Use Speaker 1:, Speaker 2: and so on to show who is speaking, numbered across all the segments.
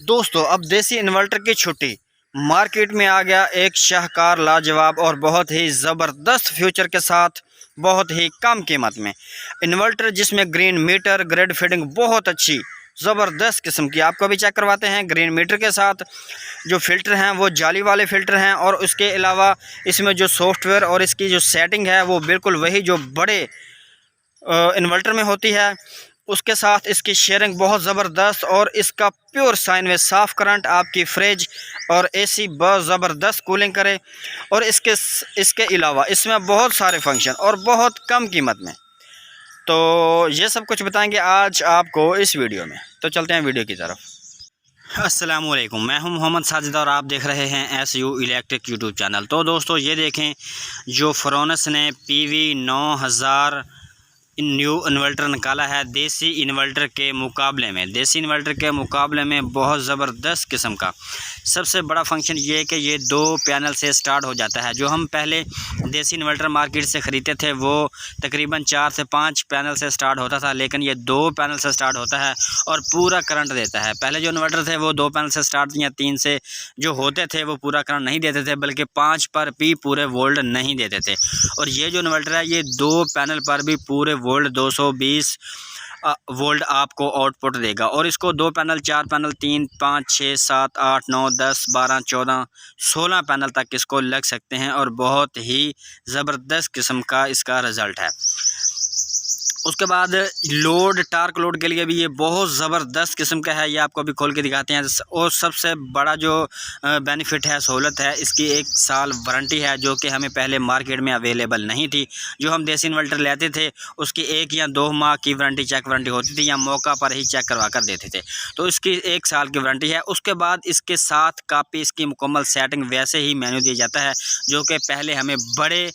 Speaker 1: दोस्तों अब देसी इन्वर्टर की छुट्टी मार्केट में आ गया एक शाहकार लाजवाब और बहुत ही ज़बरदस्त फ्यूचर के साथ बहुत ही कम कीमत में इन्वर्टर जिसमें ग्रीन मीटर ग्रेड फीडिंग बहुत अच्छी ज़बरदस्त किस्म की आपको भी चेक करवाते हैं। ग्रीन मीटर के साथ जो फ़िल्टर हैं वो जाली वाले फ़िल्टर हैं और उसके अलावा इसमें जो सॉफ्टवेयर और इसकी जो सेटिंग है वो बिल्कुल वही जो बड़े इन्वर्टर में होती है। उसके साथ इसकी शेयरिंग बहुत ज़बरदस्त और इसका प्योर साइन में साफ़ करंट आपकी फ्रिज और एसी बहुत ज़बरदस्त कूलिंग करे। और इसके अलावा इसमें बहुत सारे फंक्शन और बहुत कम कीमत में। तो ये सब कुछ बताएंगे आज आपको इस वीडियो में। तो चलते हैं वीडियो की तरफ। अस्सलामुअलैकुम, मैं हूं मोहम्मद साजिद और आप देख रहे हैं SU इलेक्ट्रिक यूट्यूब चैनल। तो दोस्तों ये देखें जो फ्रोनस ने PV 9000 न्यू इन्वर्टर निकाला है देसी इन्वर्टर के मुकाबले में बहुत ज़बरदस्त किस्म का। सबसे बड़ा फंक्शन ये है कि ये 2 पैनल से स्टार्ट हो जाता है। जो हम पहले देसी इन्वर्टर मार्केट से ख़रीदते थे वो तकरीबन 4 से 5 पैनल से स्टार्ट होता था, लेकिन ये 2 पैनल से स्टार्ट होता है और पूरा करंट देता है। पहले जो इन्वर्टर थे वो 2 पैनल से स्टार्ट या 3 से जो होते थे वो पूरा करंट नहीं देते थे, बल्कि 5 पर भी पूरे वोल्ट नहीं देते थे। और ये जो इन्वर्टर है ये 2 पैनल पर भी पूरे वोल्ट 220 वोल्ट आपको आउटपुट देगा। और इसको 2 पैनल 4 पैनल 3 5 6 7 8 9 10 12 14 16 पैनल तक इसको लग सकते हैं और बहुत ही ज़बरदस्त किस्म का इसका रिज़ल्ट है। उसके बाद टार्क लोड के लिए भी ये बहुत ज़बरदस्त किस्म का है, ये आपको अभी खोल के दिखाते हैं। और सबसे बड़ा जो बेनिफिट है, सहूलत है, इसकी 1 साल वारंटी है जो कि हमें पहले मार्केट में अवेलेबल नहीं थी। जो हम देसी इन्वर्टर लेते थे उसकी 1 या 2 माह की वारंटी चेक वारंटी होती थी या मौका पर ही चेक करवा कर देते थे, तो इसकी 1 साल की वारंटी है। उसके बाद इसके साथ कापी इसकी मुकम्मल सेटिंग वैसे ही मेन्यू दिया जाता है जो कि पहले हमें बड़े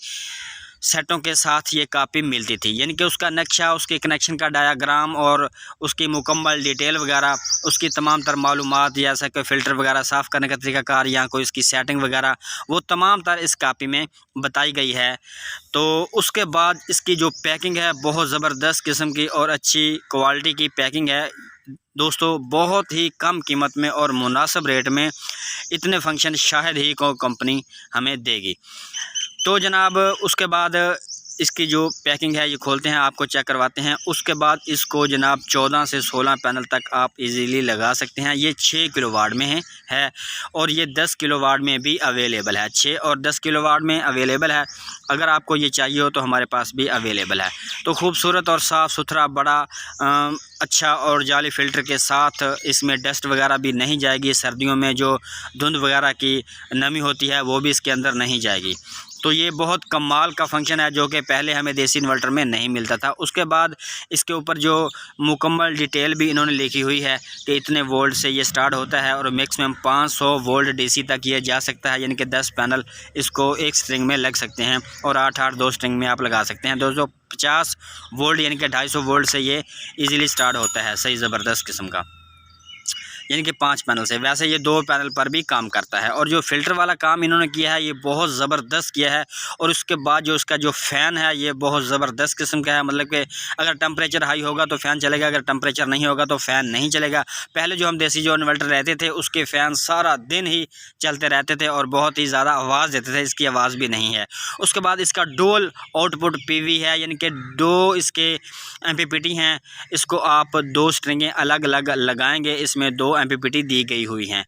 Speaker 1: सेटों के साथ ये कापी मिलती थी, यानी कि उसका नक्शा, उसके कनेक्शन का डायाग्राम और उसकी मुकम्मल डिटेल वगैरह, उसकी तमाम तर मालूमात, जैसा कि फ़िल्टर वगैरह साफ़ करने का तरीक़ाकार या कोई इसकी सेटिंग वगैरह, वो तमाम तर इस कापी में बताई गई है। तो उसके बाद इसकी जो पैकिंग है बहुत ज़बरदस्त किस्म की और अच्छी क्वालिटी की पैकिंग है दोस्तों। बहुत ही कम कीमत में और मुनासिब रेट में इतने फंक्शन शायद ही कोई कंपनी हमें देगी। तो जनाब उसके बाद इसकी जो पैकिंग है ये खोलते हैं, आपको चेक करवाते हैं। उसके बाद इसको जनाब 14 से 16 पैनल तक आप इजीली लगा सकते हैं। ये 6 किलोवाट में है और ये 10 किलोवाट में भी अवेलेबल है। 6 और 10 किलोवाट में अवेलेबल है। अगर आपको ये चाहिए हो तो हमारे पास भी अवेलेबल है। तो खूबसूरत और साफ़ सुथरा बड़ा अच्छा और जाली फ़िल्टर के साथ इसमें डस्ट वगैरह भी नहीं जाएगी। सर्दियों में जो धुंध वगैरह की नमी होती है वो भी इसके अंदर नहीं जाएगी। तो ये बहुत कमाल का फंक्शन है जो कि पहले हमें देसी इन्वर्टर में नहीं मिलता था। उसके बाद इसके ऊपर जो मुकम्मल डिटेल भी इन्होंने लिखी हुई है कि इतने वोल्ट से ये स्टार्ट होता है और मैक्सिमम 500 वोल्ट DC तक ये जा सकता है, यानी कि 10 पैनल इसको एक स्ट्रिंग में लग सकते हैं और 8-8 2 स्ट्रिंग में आप लगा सकते हैं। 250 वोल्ट यानी कि 250 वोल्ट से ये ईज़िली स्टार्ट होता है। सही ज़बरदस्त किस्म का, यानी कि 5 पैनल से। वैसे ये 2 पैनल पर भी काम करता है। और जो फ़िल्टर वाला काम इन्होंने किया है ये बहुत ज़बरदस्त किया है। और उसके बाद जो इसका जो फ़ैन है ये बहुत ज़बरदस्त किस्म का है, मतलब कि अगर टेम्परेचर हाई होगा तो फ़ैन चलेगा, अगर टेम्परेचर नहीं होगा तो फ़ैन नहीं चलेगा। पहले जो हम देसी जो इन्वर्टर रहते थे उसके फ़ैन सारा दिन ही चलते रहते थे और बहुत ही ज़्यादा आवाज़ देते थे, इसकी आवाज़ भी नहीं है। उसके बाद इसका डुअल आउटपुट PV है, यानी कि 2 इसके MPPT हैं। इसको आप 2 स्ट्रिंगें अलग अलग लगाएंगे, इसमें 2 MPPT दी गई हुई हैं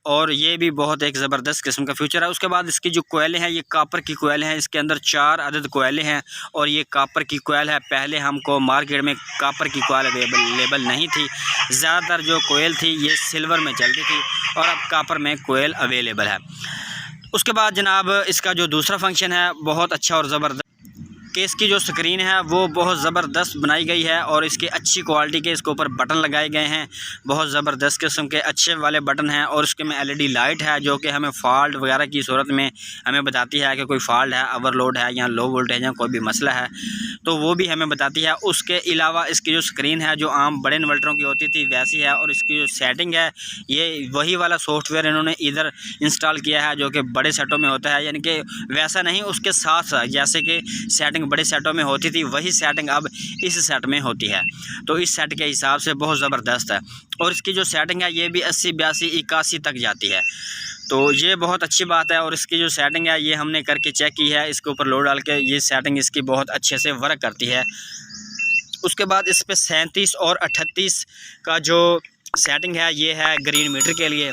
Speaker 1: और ये भी बहुत एक ज़बरदस्त किस्म का फ्यूचर है। उसके बाद इसकी जो कोयलें हैं ये कापर की कोयल हैं, इसके अंदर 4 अदद कोयलें हैं और ये कापर की कोयल है। पहले हमको मार्केट में कापर की कोयल अवेलेबल नहीं थी, ज़्यादातर जो कोयल थी ये सिल्वर में चलती थी और अब कापर में कोयल अवेलेबल है। उसके बाद जनाब इसका जो दूसरा फंक्शन है बहुत अच्छा और ज़बरदस्त कि इसकी जो स्क्रीन है वो बहुत ज़बरदस्त बनाई गई है और इसकी अच्छी क्वालिटी के इसके ऊपर बटन लगाए गए हैं, बहुत ज़बरदस्त किस्म के अच्छे वाले बटन हैं। और इसके में LED लाइट है जो कि हमें फ़ॉल्ट वगैरह की सूरत में हमें बताती है कि कोई फ़ॉल्ट है, ओवरलोड है या लो वोल्टेज या कोई भी मसला है तो वो भी हमें बताती है। उसके अलावा इसकी जो स्क्रीन है जो आम बड़े इन्वर्टरों की होती थी वैसी है और इसकी जो सेटिंग है ये वही वाला सॉफ्टवेयर इन्होंने इधर इंस्टॉल किया है जो कि बड़े सेटों में होता है, यानी कि वैसा नहीं, उसके साथ साथ जैसे कि सेटिंग बड़े सेटों में होती थी वही सेटिंग अब इस सेट में होती है। तो इस सेट के हिसाब से बहुत ज़बरदस्त है। और इसकी जो सेटिंग है ये भी 80, 82, 81 तक जाती है। तो ये बहुत अच्छी बात है। और इसकी जो सेटिंग है ये हमने करके चेक की है, इसके ऊपर लोड डाल के, ये सेटिंग इसकी बहुत अच्छे से वर्क करती है। उसके बाद इस पर 37 और 38 का जो सेटिंग है ये है ग्रीन मीटर के लिए,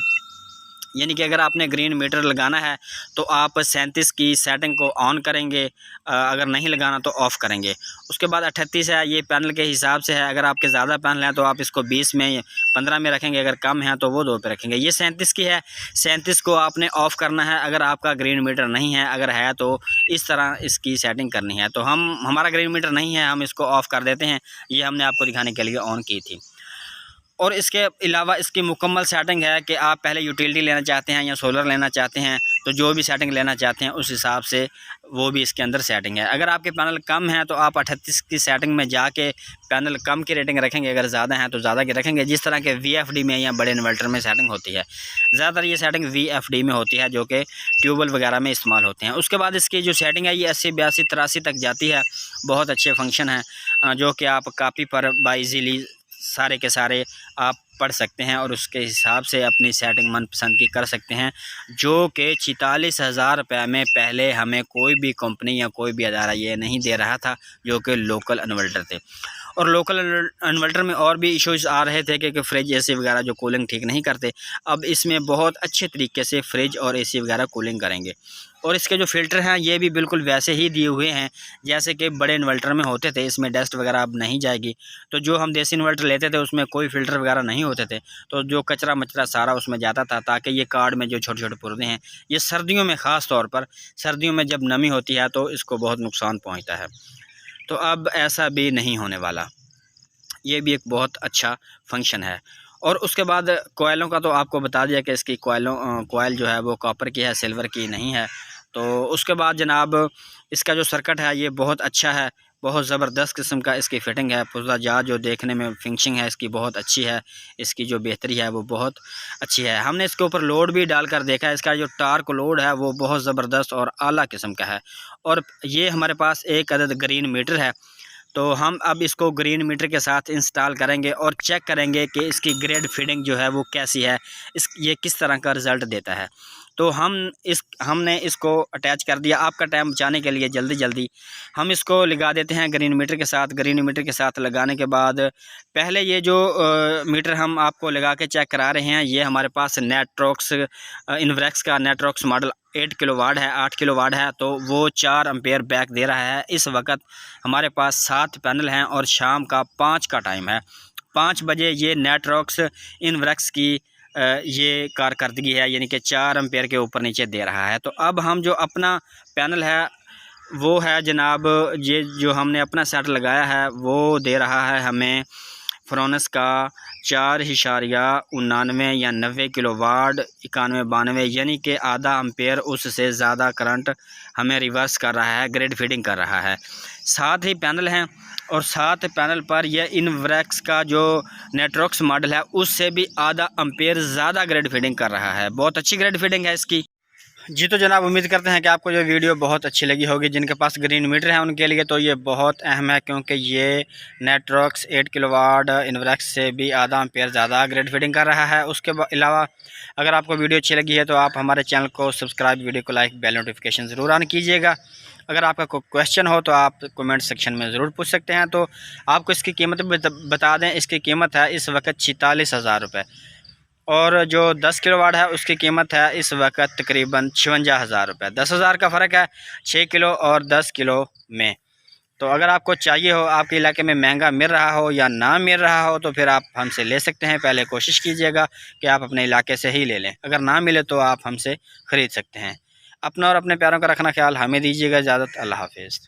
Speaker 1: यानी कि अगर आपने ग्रीन मीटर लगाना है तो आप 37 की सेटिंग को ऑन करेंगे, अगर नहीं लगाना तो ऑफ़ करेंगे। उसके बाद 38 है, ये पैनल के हिसाब से है। अगर आपके ज़्यादा पैनल हैं तो आप इसको 20 में, 15 में रखेंगे, अगर कम है तो वो 2 पे रखेंगे। ये 37 की है, 37 को आपने ऑफ़ करना है अगर आपका ग्रीन मीटर नहीं है। अगर है तो इस तरह इसकी सेटिंग करनी है। तो हमारा ग्रीन मीटर नहीं है, हम इसको ऑफ़ कर देते हैं। ये हमने आपको दिखाने के लिए ऑन की थी। और इसके अलावा इसकी मुकम्मल सेटिंग है कि आप पहले यूटिलिटी लेना चाहते हैं या सोलर लेना चाहते हैं, तो जो भी सेटिंग लेना चाहते हैं उस हिसाब से वो भी इसके अंदर सेटिंग है। अगर आपके पैनल कम हैं तो आप 38 की सेटिंग में जाके पैनल कम की रेटिंग रखेंगे, अगर ज़्यादा हैं तो ज़्यादा की रखेंगे, जिस तरह के VFD में या बड़े इन्वर्टर में सेटिंग होती है। ज़्यादातर ये सेटिंग VFD में होती है जो कि ट्यूबवेल वगैरह में इस्तेमाल होते हैं। उसके बाद इसकी जो सेटिंग है ये 80, 82, 83 तक जाती है। बहुत अच्छे फंक्शन हैं जो कि आप कापी पर बाइजीली सारे के सारे आप पढ़ सकते हैं और उसके हिसाब से अपनी सेटिंग मनपसंद की कर सकते हैं, जो कि 46,000 रुपये में पहले हमें कोई भी कंपनी या कोई भी अदारा ये नहीं दे रहा था, जो कि लोकल इन्वर्टर थे। और लोकल इन्वर्टर में और भी इश्यूज़ आ रहे थे कि फ्रिज AC वगैरह जो कूलिंग ठीक नहीं करते। अब इसमें बहुत अच्छे तरीके से फ्रिज और AC वगैरह कूलिंग करेंगे। और इसके जो फ़िल्टर हैं ये भी बिल्कुल वैसे ही दिए हुए हैं जैसे कि बड़े इन्वर्टर में होते थे। इसमें डस्ट वगैरह अब नहीं जाएगी। तो जो हम देसी इन्वर्टर लेते थे उसमें कोई फ़िल्टर वगैरह नहीं होते थे, तो जो कचरा मचरा सारा उसमें जाता था, ताकि ये कार्ड में जो छोटे छोटे पुर्जे हैं ये सर्दियों में, ख़ास तौर पर सर्दियों में जब नमी होती है तो इसको बहुत नुकसान पहुँचता है। तो अब ऐसा भी नहीं होने वाला। ये भी एक बहुत अच्छा फंक्शन है। और उसके बाद कोयलों का तो आपको बता दिया कि इसकी कोयल जो है वो कॉपर की है, सिल्वर की नहीं है। तो उसके बाद जनाब इसका जो सर्किट है ये बहुत अच्छा है, बहुत ज़बरदस्त किस्म का इसकी फ़िटिंग है। पुर्जा जा जो देखने में फिनिशिंग है इसकी बहुत अच्छी है, इसकी जो बेहतरी है वो बहुत अच्छी है। हमने इसके ऊपर लोड भी डालकर देखा है, इसका जो टार्क लोड है वो बहुत ज़बरदस्त और आला किस्म का है। और ये हमारे पास एक अदद ग्रीन मीटर है, तो हम अब इसको ग्रीन मीटर के साथ इंस्टॉल करेंगे और चेक करेंगे कि इसकी ग्रेड फीडिंग जो है वो कैसी है, ये किस तरह का रिज़ल्ट देता है। तो हमने इसको अटैच कर दिया। आपका टाइम बचाने के लिए जल्दी हम इसको लगा देते हैं ग्रीन मीटर के साथ। ग्रीन मीटर के साथ लगाने के बाद पहले ये जो मीटर हम आपको लगा के चेक करा रहे हैं ये हमारे पास नेट्रॉक्स इन्वर्क्स का नेट्रॉक्स मॉडल 8 किलोवाट है, 8 किलोवाट है, तो वो 4 एम्पेयर बैक दे रहा है। इस वक्त हमारे पास 7 पैनल हैं और शाम का 5 का टाइम है। 5 बजे ये नेट्रॉक्स इन्वर्क्स की ये कारकर्दगी है, यानी कि 4 एम्पेयर के ऊपर नीचे दे रहा है। तो अब हम जो अपना पैनल है वो है जनाब, ये जो हमने अपना सेट लगाया है वो दे रहा है हमें फ्रोनस का 4.99 या 90 किलोवाट 91-92, यानी कि आधा एम्पेयर उससे ज़्यादा करंट हमें रिवर्स कर रहा है, ग्रेड फीडिंग कर रहा है। 7 ही पैनल हैं और 7 पैनल पर यह इन्वर्क्स का जो नेट्रॉक्स मॉडल है उससे भी आधा एम्पेयर ज़्यादा ग्रेड फीडिंग कर रहा है। बहुत अच्छी ग्रेड फीडिंग है इसकी। जी तो जनाब उम्मीद करते हैं कि आपको जो वीडियो बहुत अच्छी लगी होगी। जिनके पास ग्रीन मीटर है उनके लिए तो ये बहुत अहम है, क्योंकि ये नेट्रॉक्स 8 किलोवाट इन्वर्क्स से भी आधा एम्पेयर ज़्यादा ग्रेड फीडिंग कर रहा है। उसके अलावा अगर आपको वीडियो अच्छी लगी है तो आप हमारे चैनल को सब्सक्राइब, वीडियो को लाइक, बेल नोटिफिकेशन ज़रूर ऑन कीजिएगा। अगर आपका कोई क्वेश्चन हो तो आप कमेंट सेक्शन में ज़रूर पूछ सकते हैं। तो आपको इसकी कीमत बता दें, इसकी कीमत है इस वक्त 46,000 रुपये, और जो 10 किलोवाट है उसकी कीमत है इस वक्त तकरीबन 56,000 रुपये। 10,000 का फ़र्क है 6 किलो और 10 किलो में। तो अगर आपको चाहिए हो, आपके इलाके में महंगा मिल रहा हो या ना मिल रहा हो, तो फिर आप हमसे ले सकते हैं। पहले कोशिश कीजिएगा कि आप अपने इलाके से ही ले लें। अगर ना मिले तो आप हमसे ख़रीद सकते हैं। अपना और अपने प्यारों का रखना ख्याल। हमें दीजिएगा इजाज़त। अल्लाह हाफिज़।